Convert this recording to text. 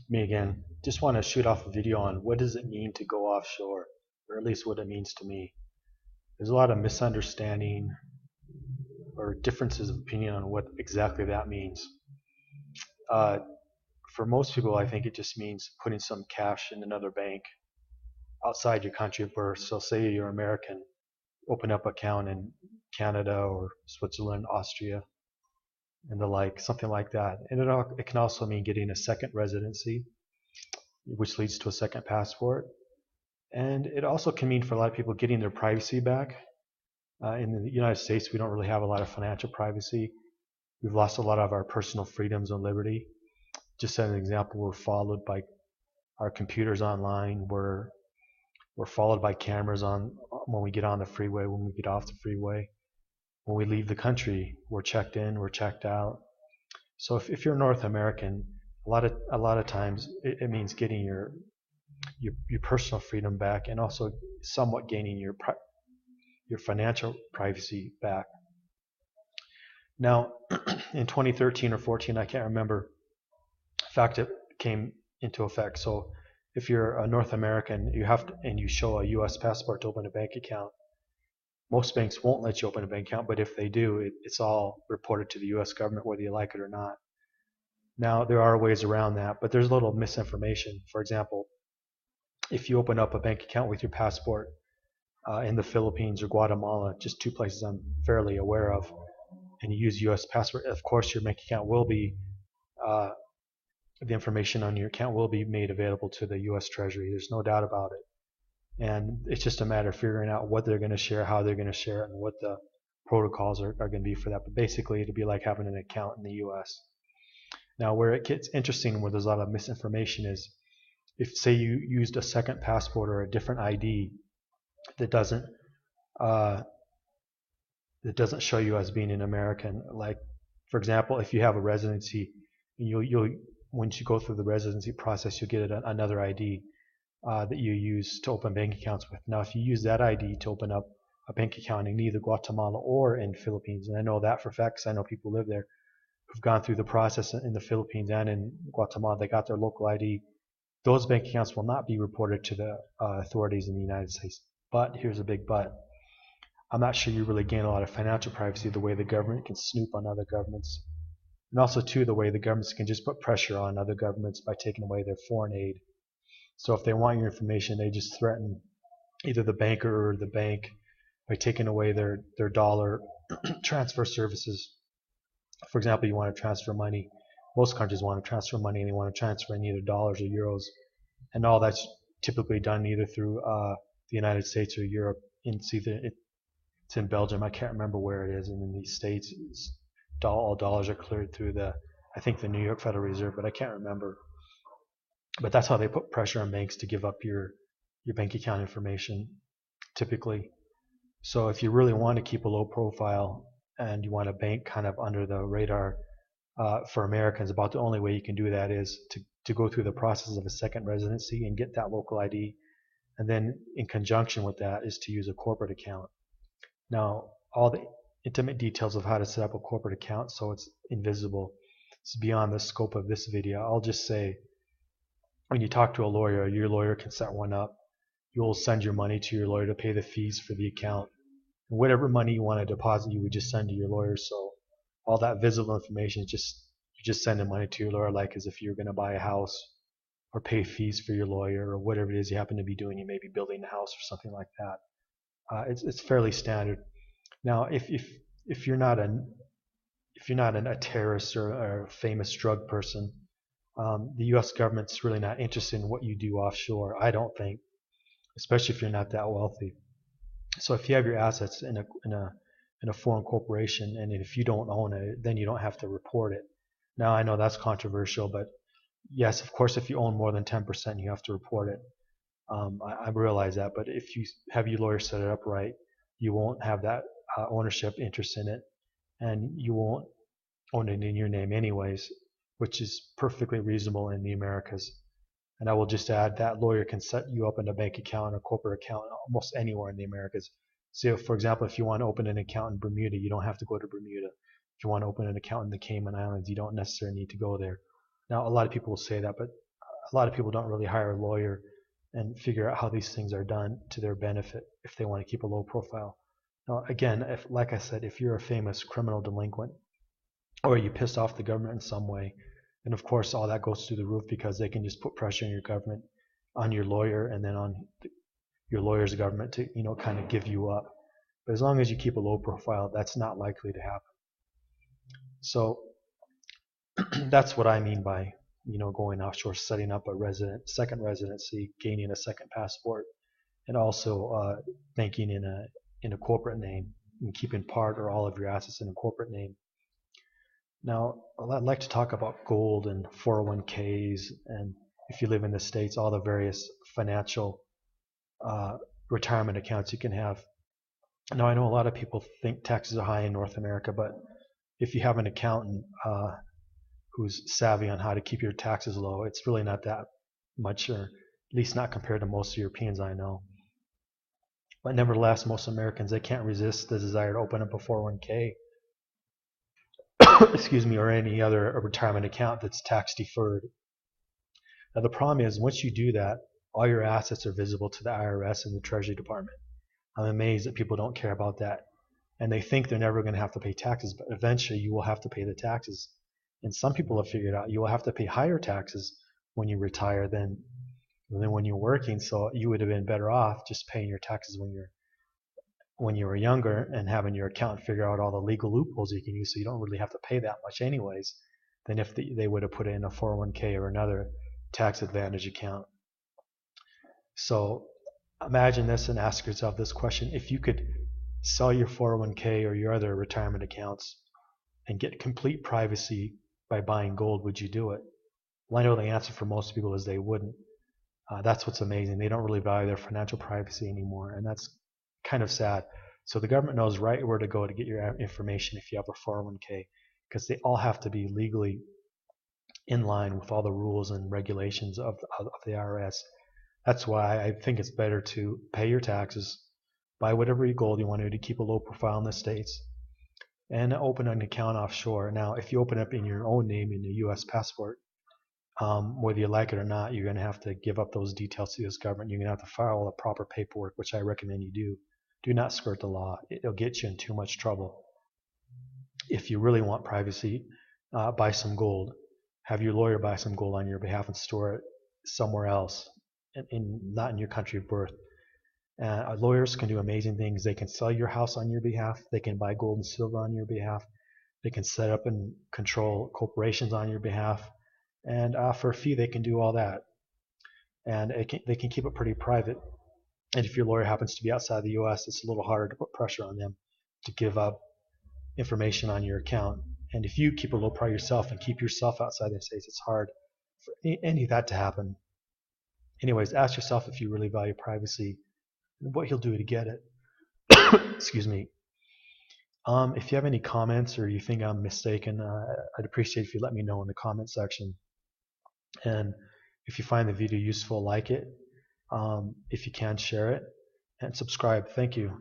Me again. Just want to shoot off a video on what does it mean to go offshore, or at least what it means to me. There's a lot of misunderstanding or differences of opinion on what exactly that means. Uh, for most people, I think it just means putting some cash in another bank outside your country of birth. So say you're American, open up an account in Canada or Switzerland, Austria, and the like, something like that. And it can also mean getting a second residency, which leads to a second passport. And it also can mean for a lot of people getting their privacy back. In the United States, we don't really have a lot of financial privacy. We've lost a lot of our personal freedoms and liberty. Just as an example, we're followed by our computers online. We're followed by cameras on when we get on the freeway, when we get off the freeway. When we leave the country, we're checked in, we're checked out. So if you're North American, a lot of times it means getting your personal freedom back, and also somewhat gaining your financial privacy back. Now, in 2013 or 14, I can't remember, FACTA came into effect. So if you're a North American, and you show a U.S. passport to open a bank account, most banks won't let you open a bank account, but if they do, it's all reported to the U.S. government whether you like it or not. Now, there are ways around that, but there's a little misinformation. For example, if you open up a bank account with your passport in the Philippines or Guatemala, just two places I'm fairly aware of, and you use U.S. passport, of course your bank account will be, the information on your account will be made available to the U.S. Treasury. There's no doubt about it. And it's just a matter of figuring out what they're going to share, how they're going to share it, and what the protocols are going to be for that. But basically, it'll be like having an account in the U.S. Now, where it gets interesting, where there's a lot of misinformation, is if, say, you used a second passport or a different ID that doesn't show you as being an American. Like, for example, if you have a residency, you'll once you go through the residency process, you'll get another ID that you use to open bank accounts with. Now, if you use that ID to open up a bank account in either Guatemala or in Philippines, and I know that for facts, I know people who live there who've gone through the process in the Philippines and in Guatemala, they got their local ID. Those bank accounts will not be reported to the authorities in the United States. But here's a big but. I'm not sure you really gain a lot of financial privacy the way the government can snoop on other governments. And also, too, the way the governments can just put pressure on other governments by taking away their foreign aid. So if they want your information, they just threaten either the banker or the bank by taking away their dollar transfer services. For example, you want to transfer money. Most countries want to transfer money, and they want to transfer in either dollars or euros. And all that's typically done either through the United States or Europe. It's in Belgium. I can't remember where it is. And in the States, all dollars are cleared through I think the New York Federal Reserve, but I can't remember. But that's how they put pressure on banks to give up your bank account information, typically. So if you really want to keep a low profile and you want a bank kind of under the radar, for Americans, about the only way you can do that is to go through the process of a second residency and get that local ID. And then in conjunction with that is to use a corporate account. Now, all the intimate details of how to set up a corporate account, so it's invisible, it's beyond the scope of this video. I'll just say, when you talk to a lawyer, your lawyer can set one up. You'll send your money to your lawyer to pay the fees for the account. And whatever money you want to deposit, you would just send to your lawyer. So all that visible information is you just send the money to your lawyer, like as if you're going to buy a house or pay fees for your lawyer or whatever it is you happen to be doing. You may be building a house or something like that. It's fairly standard. Now, if you're not a terrorist or a famous drug person, the U.S. government's really not interested in what you do offshore, I don't think, especially if you're not that wealthy. So if you have your assets in a foreign corporation, and if you don't own it, then you don't have to report it. Now, I know that's controversial, but yes, of course, if you own more than 10%, you have to report it. I realize that, but if you have your lawyer set it up right, you won't have that ownership interest in it, and you won't own it in your name anyways, which is perfectly reasonable in the Americas. And I will just add that lawyer can set you up in a bank account, a corporate account, almost anywhere in the Americas. So, for example, if you want to open an account in Bermuda, you don't have to go to Bermuda. If you want to open an account in the Cayman Islands, you don't necessarily need to go there. Now, a lot of people will say that, but a lot of people don't really hire a lawyer and figure out how these things are done to their benefit if they want to keep a low profile. Now, again, if, like I said, if you're a famous criminal delinquent or you pissed off the government in some way, and of course all that goes through the roof because they can just put pressure on your government, on your lawyer, and then on your lawyer's government to kind of give you up. But as long as you keep a low profile, that's not likely to happen. So that's what I mean by going offshore, setting up a second residency, gaining a second passport, and also banking in a corporate name and keeping part or all of your assets in a corporate name. Now, I'd like to talk about gold and 401ks, and if you live in the States, all the various financial retirement accounts you can have. Now, I know a lot of people think taxes are high in North America, but if you have an accountant who's savvy on how to keep your taxes low, it's really not that much, or at least not compared to most Europeans I know. But nevertheless, most Americans, they can't resist the desire to open up a 401k, excuse me, or any other retirement account that's tax deferred. Now, the problem is once you do that, all your assets are visible to the IRS and the Treasury Department. I'm amazed that people don't care about that. And they think they're never going to have to pay taxes, but eventually you will have to pay the taxes. And some people have figured out you will have to pay higher taxes when you retire than when you're working. So you would have been better off just paying your taxes when you were younger and having your accountant figure out all the legal loopholes you can use, so you don't really have to pay that much anyways, than if they would have put it in a 401k or another tax advantage account. So imagine this and ask yourself this question: if you could sell your 401k or your other retirement accounts and get complete privacy by buying gold, would you do it? Well, I know the answer for most people is they wouldn't. That's what's amazing. They don't really value their financial privacy anymore, and that's kind of sad. So the government knows right where to go to get your information if you have a 401k, because they all have to be legally in line with all the rules and regulations of the IRS. That's why I think it's better to pay your taxes, buy whatever gold you want to keep a low profile in the States, and open an account offshore. Now, if you open up in your own name in a U.S. passport, whether you like it or not, you're going to have to give up those details to the U.S. government. You're going to have to file all the proper paperwork, which I recommend you do. Do not skirt the law. It'll get you in too much trouble. If you really want privacy, buy some gold. Have your lawyer buy some gold on your behalf and store it somewhere else, not in your country of birth. Lawyers can do amazing things. They can sell your house on your behalf. They can buy gold and silver on your behalf. They can set up and control corporations on your behalf. And for a fee, they can do all that. And they can keep it pretty private. And if your lawyer happens to be outside the U.S., it's a little harder to put pressure on them to give up information on your account. And if you keep a low profile yourself and keep yourself outside the States, it's hard for any of that to happen. Anyways, ask yourself if you really value privacy and what you'll do to get it. Excuse me. If you have any comments or you think I'm mistaken, I'd appreciate if you let me know in the comment section. And if you find the video useful, like it. If you can, share it and subscribe. Thank you.